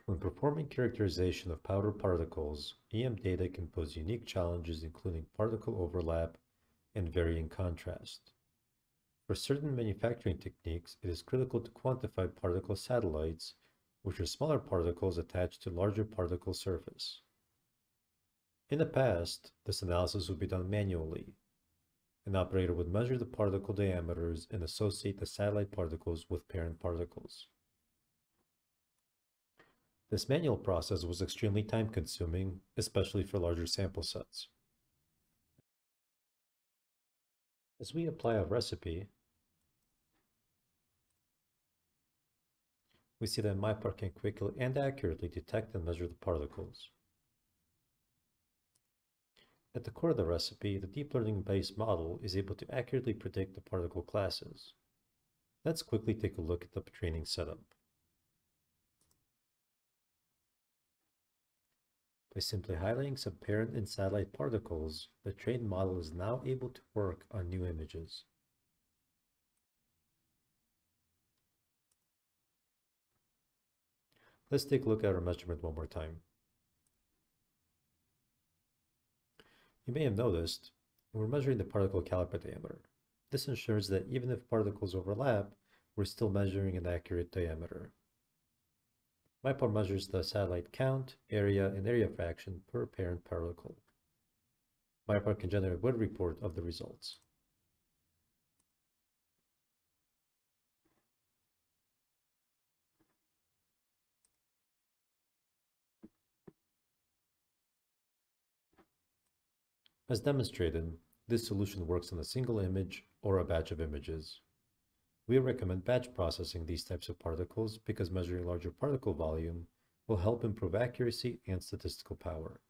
When performing characterization of powder particles, EM data can pose unique challenges including particle overlap and varying contrast. For certain manufacturing techniques, it is critical to quantify particle satellites, which are smaller particles attached to larger particle surface. In the past, this analysis would be done manually. An operator would measure the particle diameters and associate the satellite particles with parent particles. This manual process was extremely time-consuming, especially for larger sample sets. As we apply a recipe, we see that MIPAR can quickly and accurately detect and measure the particles. At the core of the recipe, the deep learning-based model is able to accurately predict the particle classes. Let's quickly take a look at the training setup. By simply highlighting some parent and satellite particles, the trained model is now able to work on new images. Let's take a look at our measurement one more time. You may have noticed we're measuring the particle caliper diameter. This ensures that even if particles overlap, we're still measuring an accurate diameter. MIPAR measures the satellite count, area, and area fraction per parent particle. MIPAR can generate a word report of the results. As demonstrated, this solution works on a single image or a batch of images. We recommend batch processing these types of particles because measuring larger particle volume will help improve accuracy and statistical power.